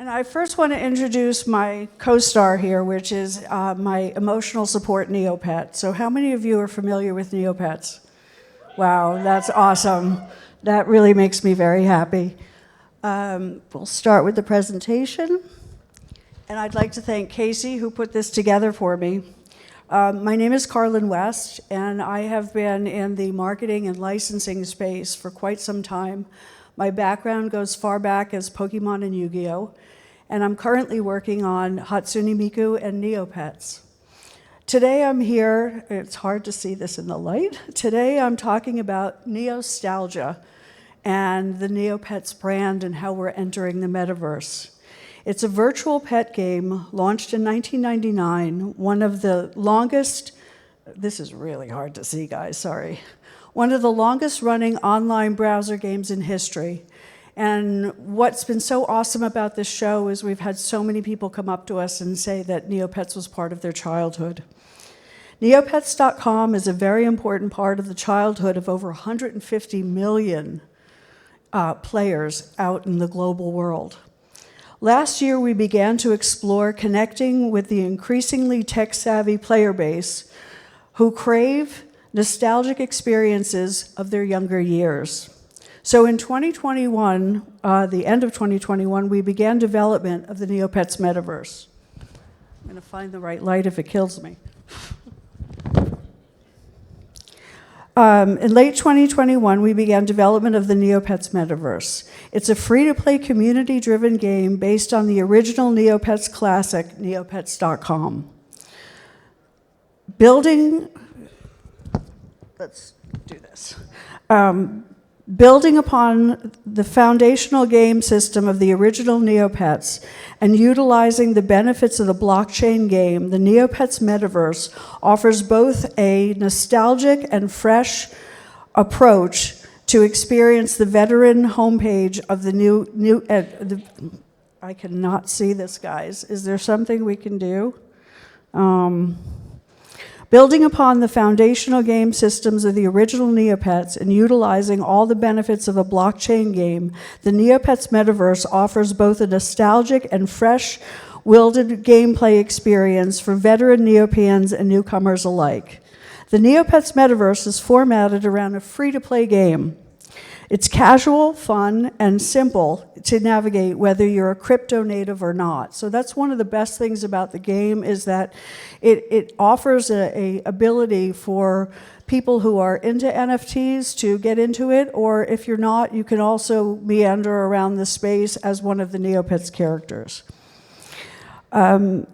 And I first want to introduce my co-star here, which is my emotional support Neopet. So how many of you are familiar with Neopets? Wow, that's awesome. That really makes me very happy. We'll start with the presentation. And I'd like to thank Casey, who put this together for me. My name is Carlin West, and I have been in the marketing and licensing space for quite some time. My background goes far back as Pokemon and Yu-Gi-Oh! And I'm currently working on Hatsune Miku and Neopets. Today I'm here, it's hard to see this in the light. Today I'm talking about Neostalgia and the Neopets brand and how we're entering the metaverse. It's a virtual pet game launched in 1999, one of the longest, this is really hard to see, guys, sorry. One of the longest running online browser games in history. And what's been so awesome about this show is we've had so many people come up to us and say that Neopets was part of their childhood. Neopets.com is a very important part of the childhood of over 150 million players out in the global world. Last year, we began to explore connecting with the increasingly tech-savvy player base who crave nostalgic experiences of their younger years. So in 2021, the end of 2021, we began development of the Neopets Metaverse. I'm going to find the right light if it kills me. In late 2021, we began development of the Neopets Metaverse. It's a free-to-play community-driven game based on the original Neopets classic, Neopets.com. Let's do this. Building upon the foundational game system of the original Neopets and utilizing the benefits of the blockchain game, the Neopets Metaverse offers both a nostalgic and fresh approach to experience the veteran homepage of the I cannot see this, guys. Is there something we can do? Building upon the foundational game systems of the original Neopets and utilizing all the benefits of a blockchain game, the Neopets Metaverse offers both a nostalgic and fresh, wielded gameplay experience for veteran Neopians and newcomers alike. The Neopets Metaverse is formatted around a free-to-play game. It's casual, fun, and simple to navigate whether you're a crypto native or not. So that's one of the best things about the game is that it offers a ability for people who are into NFTs to get into it, or if you're not, you can also meander around the space as one of the Neopets characters. Neopets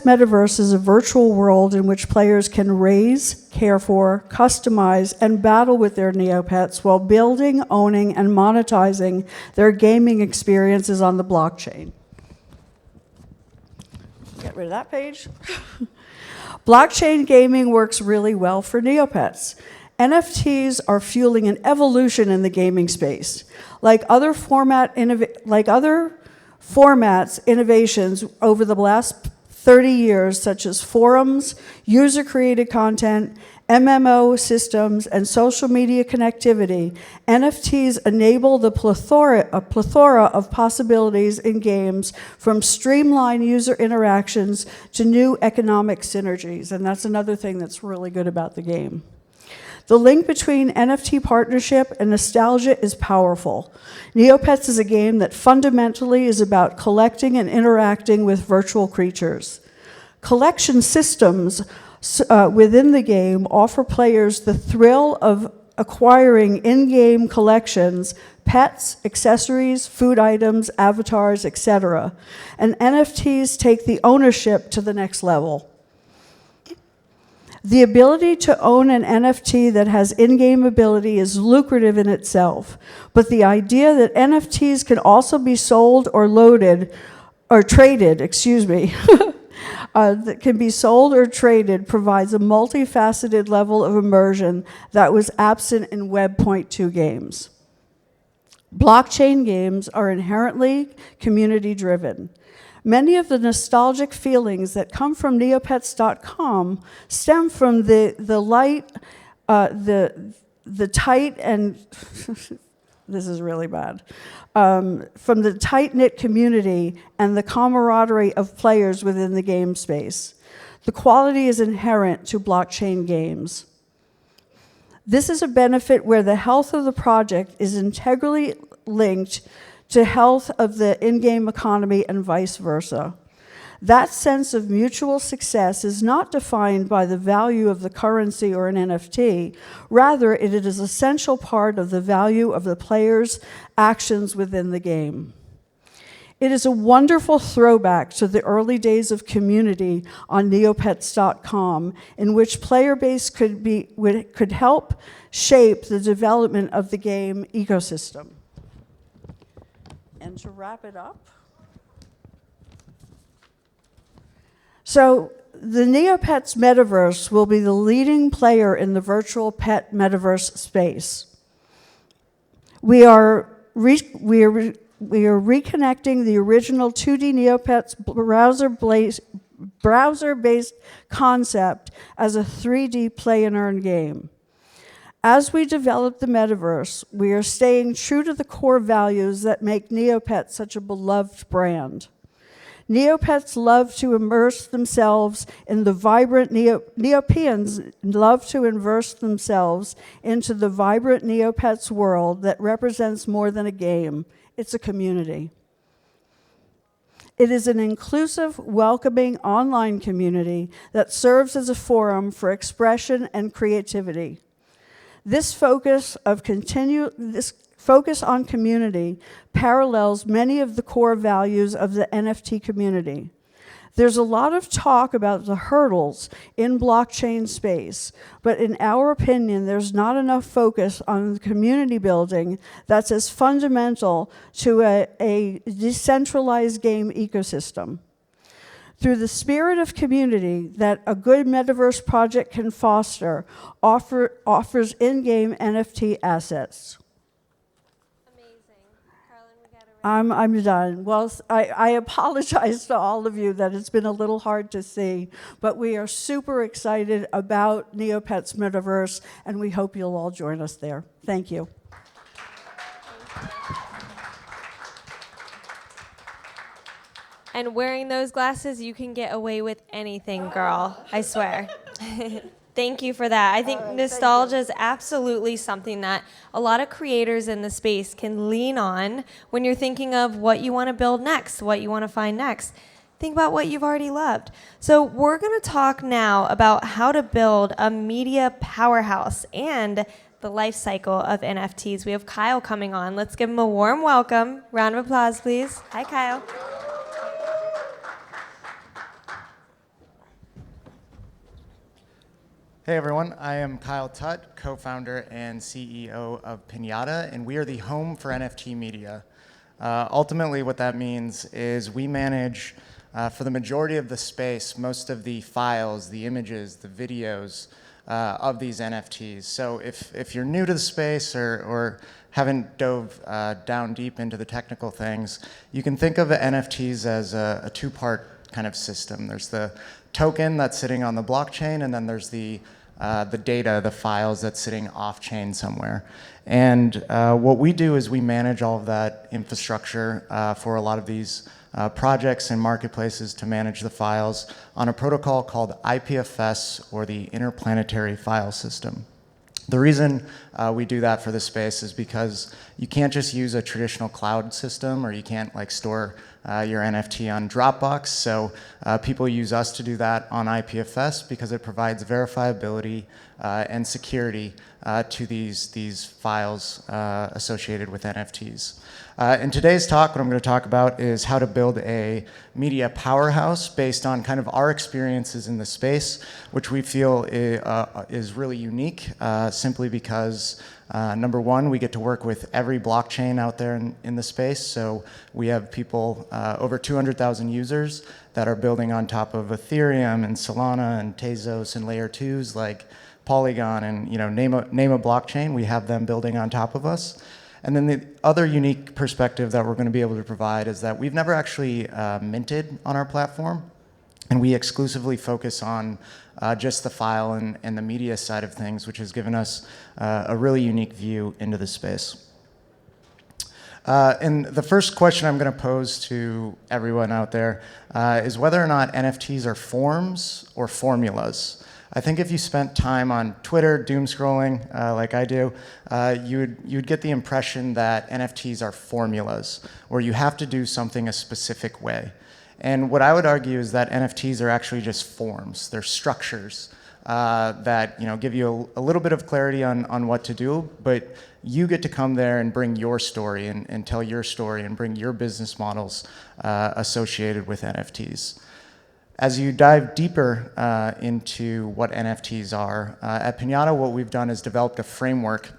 Metaverse is a virtual world in which players can raise, care for, customize, and battle with their Neopets while building, owning, and monetizing their gaming experiences on the blockchain. Get rid of that page. Blockchain gaming works really well for Neopets. NFTs are fueling an evolution in the gaming space. Like other formats, innovations over the last 30 years, such as forums, user-created content, MMO systems, and social media connectivity, NFTs enable a plethora of possibilities in games, from streamlined user interactions to new economic synergies, and that's another thing that's really good about the game. The link between NFT partnership and nostalgia is powerful. Neopets is a game that fundamentally is about collecting and interacting with virtual creatures. Collection systems within the game offer players the thrill of acquiring in-game collections, pets, accessories, food items, avatars, etc. And NFTs take the ownership to the next level. The ability to own an NFT that has in-game ability is lucrative in itself, but the idea that NFTs can also be sold or traded, that can be sold or traded provides a multifaceted level of immersion that was absent in Web 2.0 games. Blockchain games are inherently community-driven. Many of the nostalgic feelings that come from Neopets.com stem from the tight and This is really bad. From the tight-knit community and the camaraderie of players within the game space. The quality is inherent to blockchain games. This is a benefit where the health of the project is integrally linked to health of the in-game economy and vice versa. That sense of mutual success is not defined by the value of the currency or an NFT. Rather, it is an essential part of the value of the player's actions within the game. It is a wonderful throwback to the early days of community on Neopets.com, in which player base could help shape the development of the game ecosystem. And to wrap it up, so the Neopets Metaverse will be the leading player in the virtual pet metaverse space. We are reconnecting the original 2D Neopets browser-based concept as a 3D play and earn game. As we develop the metaverse, we are staying true to the core values that make Neopets such a beloved brand. Neopets love to immerse themselves in the vibrant Neopeans love to immerse themselves into the vibrant Neopets world that represents more than a game. It's a community. It is an inclusive, welcoming online community that serves as a forum for expression and creativity. This focus on community parallels many of the core values of the NFT community. There's a lot of talk about the hurdles in blockchain space, but in our opinion, there's not enough focus on the community building that's as fundamental to a decentralized game ecosystem. Through the spirit of community that a good metaverse project can foster, offers in-game NFT assets. Amazing. Carlin, we got to I'm done. Well, I apologize to all of you that it's been a little hard to see, but we are super excited about Neopets Metaverse, and we hope you'll all join us there. Thank you. And wearing those glasses, you can get away with anything, girl. I swear. Thank you for that. I think nostalgia is absolutely something that a lot of creators in the space can lean on when you're thinking of what you want to build next, what you want to find next. Think about what you've already loved. So we're going to talk now about how to build a media powerhouse and the life cycle of NFTs. We have Kyle coming on. Let's give him a warm welcome. Round of applause, please. Hi, Kyle. Hey everyone, I am Kyle Tut, co-founder and CEO of Pinata, and we are the home for NFT media. Ultimately what that means is we manage, for the majority of the space, most of the files, the images, the videos of these NFTs. So if you're new to the space or haven't dove down deep into the technical things, you can think of NFTs as a two-part kind of system. There's the token that's sitting on the blockchain, and then there's the data, the files that's sitting off-chain somewhere. And what we do is we manage all of that infrastructure for a lot of these projects and marketplaces to manage the files on a protocol called IPFS, or the Interplanetary File System. The reason we do that for this space is because you can't just use a traditional cloud system, or you can't like store your NFT on Dropbox. So people use us to do that on IPFS because it provides verifiability and security to these files associated with NFTs. In today's talk, what I'm going to talk about is how to build a media powerhouse based on kind of our experiences in the space, which we feel is really unique, simply because number one, we get to work with every blockchain out there in the space. So we have people, over 200,000 users that are building on top of Ethereum and Solana and Tezos and layer 2s like Polygon, and name a blockchain, we have them building on top of us. And then the other unique perspective that we're going to be able to provide is that we've never actually minted on our platform, and we exclusively focus on just the file and the media side of things, which has given us a really unique view into the space. And the first question I'm going to pose to everyone out there is whether or not NFTs are forms or formulas. I think if you spent time on Twitter doom scrolling like I do, you'd get the impression that NFTs are formulas, where you have to do something a specific way. And what I would argue is that NFTs are actually just forms. They're structures that give you a little bit of clarity on what to do, but you get to come there and bring your story and tell your story and bring your business models associated with NFTs. As you dive deeper into what NFTs are, at Pinata, what we've done is developed a framework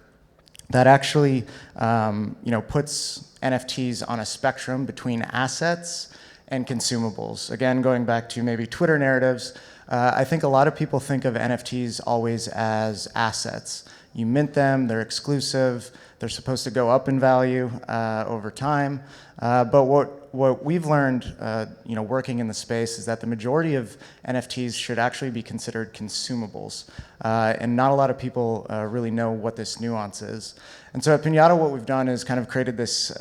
that actually puts NFTs on a spectrum between assets and consumables. Again, going back to maybe Twitter narratives, I think a lot of people think of NFTs always as assets. You mint them, they're exclusive, they're supposed to go up in value over time. But what we've learned working in the space is that the majority of NFTs should actually be considered consumables. And not a lot of people really know what this nuance is. And so at Pinata, what we've done is kind of created this,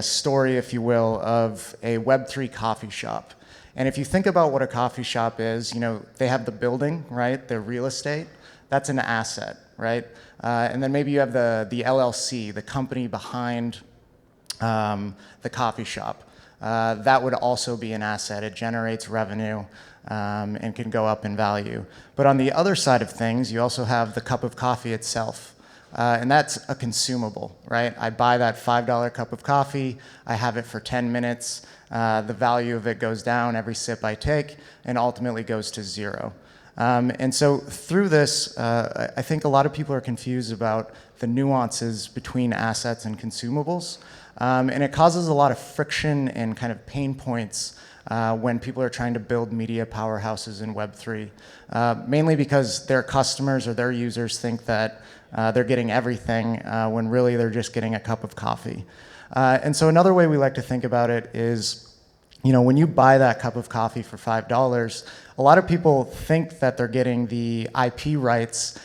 story, if you will, of a Web3 coffee shop. And if you think about what a coffee shop is, they have the building, right? Their real estate. That's an asset, right? And then maybe you have the LLC, the company behind the coffee shop. That would also be an asset. It generates revenue and can go up in value. But on the other side of things, you also have the cup of coffee itself. And that's a consumable, right? I buy that $5 cup of coffee, I have it for 10 minutes, the value of it goes down every sip I take, and ultimately goes to zero. And so through this, I think a lot of people are confused about the nuances between assets and consumables. And it causes a lot of friction and kind of pain points when people are trying to build media powerhouses in Web3, mainly because their customers or their users think that they're getting everything when really they're just getting a cup of coffee. And so another way we like to think about it is, when you buy that cup of coffee for $5, a lot of people think that they're getting the IP rights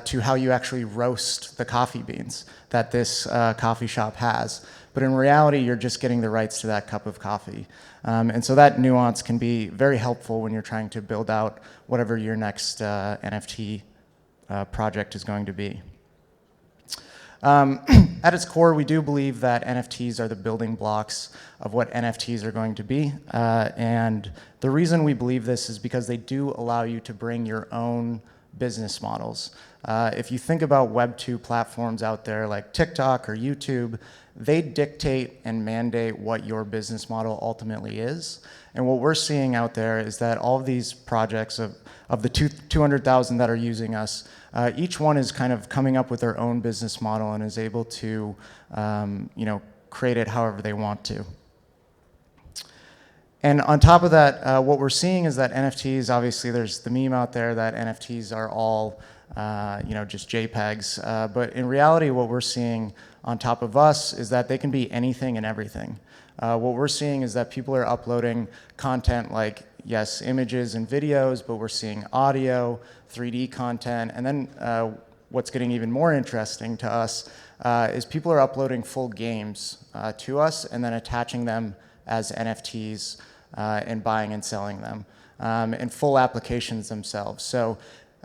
to how you actually roast the coffee beans that this coffee shop has. But in reality, you're just getting the rights to that cup of coffee. And so that nuance can be very helpful when you're trying to build out whatever your next NFT project is going to be. At its core, we do believe that NFTs are the building blocks of what NFTs are going to be. And the reason we believe this is because they do allow you to bring your own business models. If you think about Web 2 platforms out there like TikTok or YouTube, they dictate and mandate what your business model ultimately is. And what we're seeing out there is that all of these projects of the 200,000 that are using us, each one is kind of coming up with their own business model and is able to create it however they want to. And on top of that, what we're seeing is that NFTs, obviously there's the meme out there that NFTs are all just JPEGs. But in reality, what we're seeing on top of us is that they can be anything and everything. What we're seeing is that people are uploading content like, yes, images and videos, but we're seeing audio, 3D content, and then what's getting even more interesting to us is people are uploading full games to us and then attaching them as NFTs and buying and selling them, and full applications themselves. So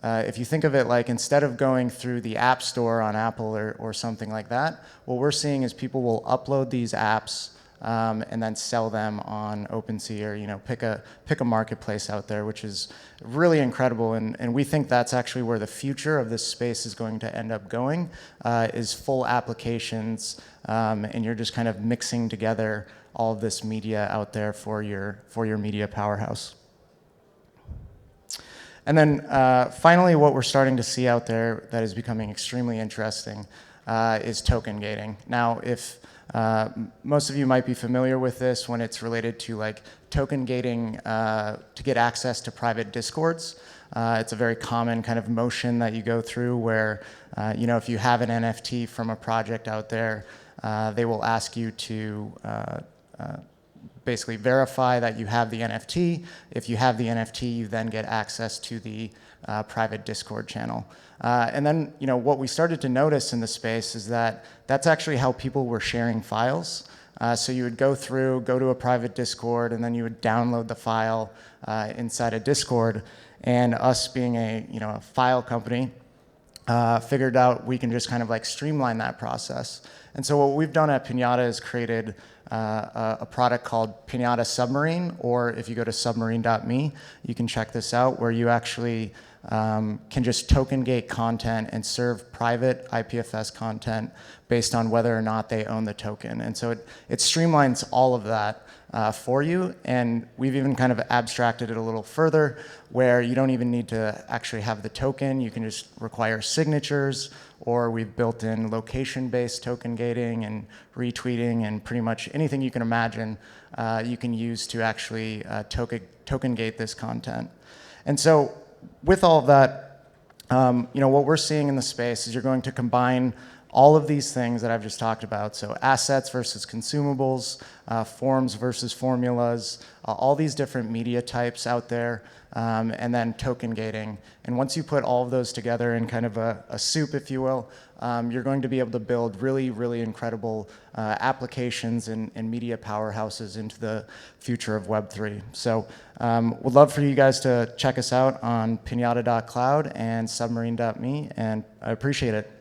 if you think of it like instead of going through the App Store on Apple or something like that, what we're seeing is people will upload these apps and then sell them on OpenSea or pick a marketplace out there, which is really incredible. And we think that's actually where the future of this space is going to end up going, is full applications, and you're just kind of mixing together all of this media out there for your media powerhouse. And then finally, what we're starting to see out there that is becoming extremely interesting is token gating. Now, if most of you might be familiar with this when it's related to like token gating to get access to private discords. It's a very common kind of motion that you go through where, if you have an NFT from a project out there, they will ask you to basically verify that you have the NFT. If you have the NFT, you then get access to the private Discord channel. And then, what we started to notice in the space is that that's actually how people were sharing files. So you would go to a private Discord, and then you would download the file inside a Discord. And us being a file company, figured out we can just kind of like streamline that process. And so what we've done at Pinata is created a product called Pinata Submarine, or if you go to submarine.me, you can check this out, where you actually can just token gate content and serve private IPFS content based on whether or not they own the token. And so it streamlines all of that for you. And we've even kind of abstracted it a little further, where you don't even need to actually have the token. You can just require signatures, or we've built in location-based token gating and retweeting, and pretty much anything you can imagine you can use to actually token gate this content. And so with all of that, what we're seeing in the space is you're going to combine all of these things that I've just talked about. So assets versus consumables, forms versus formulas, all these different media types out there, and then token gating. And once you put all of those together in kind of a soup, if you will, you're going to be able to build really, really incredible applications and media powerhouses into the future of Web3. So we'd love for you guys to check us out on pinata.cloud and submarine.me, and I appreciate it.